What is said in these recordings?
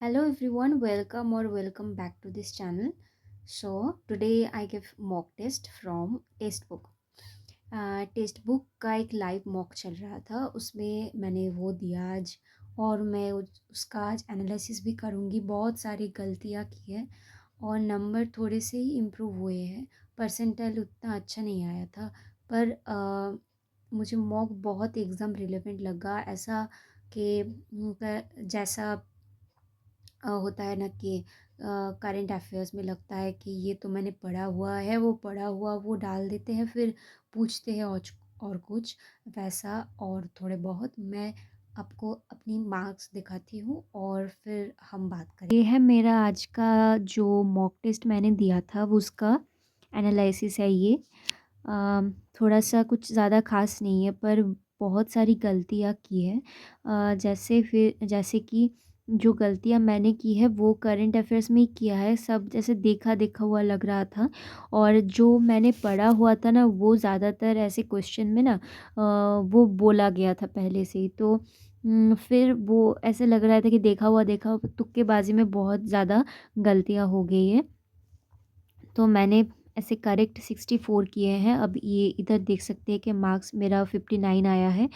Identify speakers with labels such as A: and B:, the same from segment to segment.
A: Hello everyone, welcome or welcome back to this channel. So today I give mock test from test book. Test book का एक live mock चल रहा था, उसमें मैंने वो दिया आज। और मैं उसका आज एनालिसिस भी करूँगी। बहुत सारी गलतियाँ की है और नंबर थोड़े से ही इम्प्रूव हुए हैं। परसेंटाइल उतना अच्छा नहीं आया था, पर मुझे मॉक बहुत एग्ज़ाम रिलेवेंट लगा। ऐसा कि जैसा होता है ना कि करंट अफेयर्स में लगता है कि ये तो मैंने पढ़ा हुआ है, वो पढ़ा हुआ वो डाल देते हैं, फिर पूछते हैं और कुछ वैसा। और थोड़े बहुत मैं आपको अपनी मार्क्स दिखाती हूँ और फिर हम बात करें। ये है मेरा आज का जो मॉक टेस्ट मैंने दिया था, वो उसका एनालिसिस है ये। थोड़ा सा कुछ ज़्यादा ख़ास नहीं है, पर बहुत सारी गलतियाँ की है। जैसे कि जो गलतियाँ मैंने की है वो करंट अफेयर्स में ही किया है, सब जैसे देखा देखा हुआ लग रहा था। और जो मैंने पढ़ा हुआ था ना, वो ज़्यादातर ऐसे क्वेश्चन में ना वो बोला गया था पहले से ही। तो फिर वो ऐसे लग रहा था कि देखा हुआ तुक्केबाजी में बहुत ज़्यादा गलतियाँ हो गई है। तो मैंने ऐसे करेक्ट 64 किए हैं। अब ये इधर देख सकते हैं कि मार्क्स मेरा 59 आया है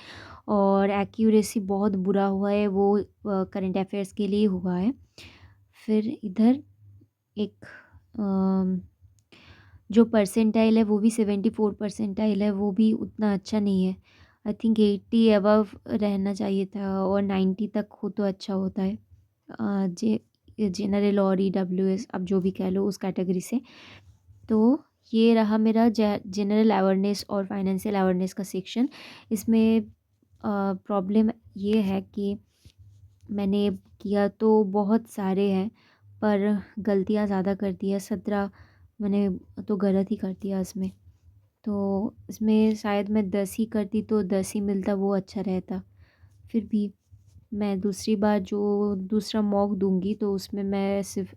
A: और एक्यूरेसी बहुत बुरा हुआ है, वो करंट अफेयर्स के लिए हुआ है। फिर इधर एक अम, जो परसेंटाइल है वो भी 74 परसेंटाइल है, वो भी उतना अच्छा नहीं है। आई थिंक 80 अबव रहना चाहिए था और 90 तक हो तो अच्छा होता है। जे जनरल और ईडब्ल्यूएस, अब जो भी कह लो उस कैटेगरी से। तो ये रहा मेरा जनरल अवेयरनेस और फाइनेंशियल अवेयरनेस का सेक्शन। इसमें प्रॉब्लम ये है कि मैंने किया तो बहुत सारे हैं, पर गलतियाँ ज़्यादा कर दी है। 17 मैंने तो गलत ही कर दिया इसमें। तो इसमें शायद मैं 10 ही करती तो 10 ही मिलता, वो अच्छा रहता। फिर भी मैं दूसरी बार जो दूसरा मॉक दूंगी तो उसमें मैं सिर्फ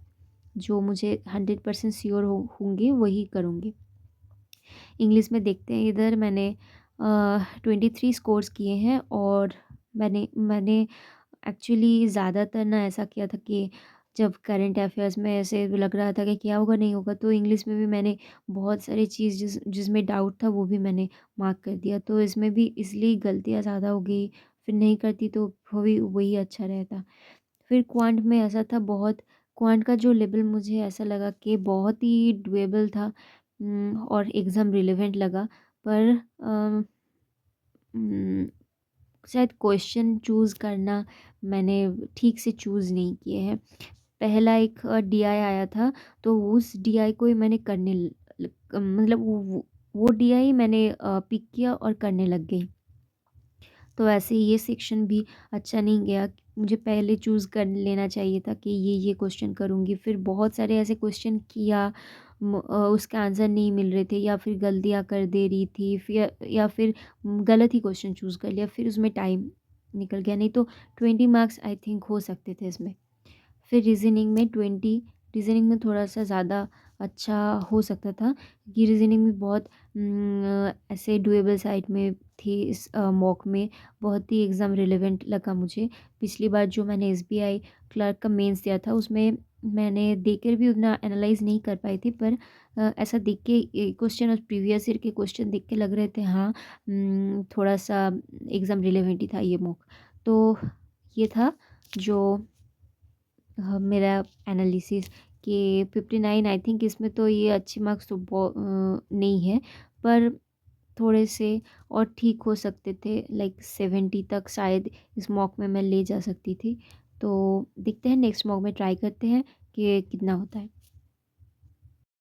A: जो मुझे 100% श्योर होंगी वही करूँगी। इंग्लिश में देखते हैं, इधर मैंने 23 स्कोर्स किए हैं। और मैंने एक्चुअली ज़्यादातर ना ऐसा किया था कि जब करंट अफेयर्स में ऐसे लग रहा था कि क्या होगा नहीं होगा, तो इंग्लिश में भी मैंने बहुत सारी चीज़ जिसमें डाउट था वो भी मैंने मार्क कर दिया। तो इसमें भी इसलिए गलतियाँ ज़्यादा हो गई। फिर नहीं करती तो वही वही अच्छा रहता। फिर क्वांट में ऐसा था, बहुत क्वांट का जो लेवल मुझे ऐसा लगा कि बहुत ही डुएबल था। और एग्ज़ाम रिलेवेंट लगा। पर उम, शायद क्वेश्चन चूज़ करना मैंने ठीक से चूज़ नहीं किए हैं। पहला एक डीआई आया था, तो उस डीआई को ही मैंने करने मतलब वो डीआई मैंने पिक किया और करने लग गई। तो ऐसे ही ये सेक्शन भी अच्छा नहीं गया। मुझे पहले चूज़ कर लेना चाहिए था कि ये क्वेश्चन करूँगी। फिर बहुत सारे ऐसे क्वेश्चन किया, उसके आंसर नहीं मिल रहे थे या फिर गलतियाँ कर दे रही थी, फिर या फिर गलत ही क्वेश्चन चूज़ कर लिया, फिर उसमें टाइम निकल गया। नहीं तो 20 मार्क्स आई थिंक हो सकते थे इसमें। फिर रीज़निंग में 20, रीज़निंग में थोड़ा-सा ज़्यादा अच्छा हो सकता था, कि रीज़निंग में बहुत ऐसे डुएबल साइड में थी इस मॉक में। बहुत ही एग्ज़ाम रिलेवेंट लगा मुझे। पिछली बार जो मैंने एसबीआई क्लर्क का मेंस दिया था, उसमें मैंने देखकर भी उतना एनालाइज़ नहीं कर पाई थी, पर ऐसा देख के क्वेश्चन और प्रीवियस ईयर के क्वेश्चन देख के लग रहे थे, हाँ, थोड़ा-सा एग्ज़ाम रिलेवेंट ही था ये मॉक। तो ये था जो मेरा एनालिसिस कि 59 आई थिंक। इसमें तो ये अच्छी मार्क्स तो नहीं है, पर थोड़े से और ठीक हो सकते थे, लाइक 70 तक शायद इस मॉक में मैं ले जा सकती थी। तो देखते हैं, नेक्स्ट मॉक में ट्राई करते हैं कि कितना होता है।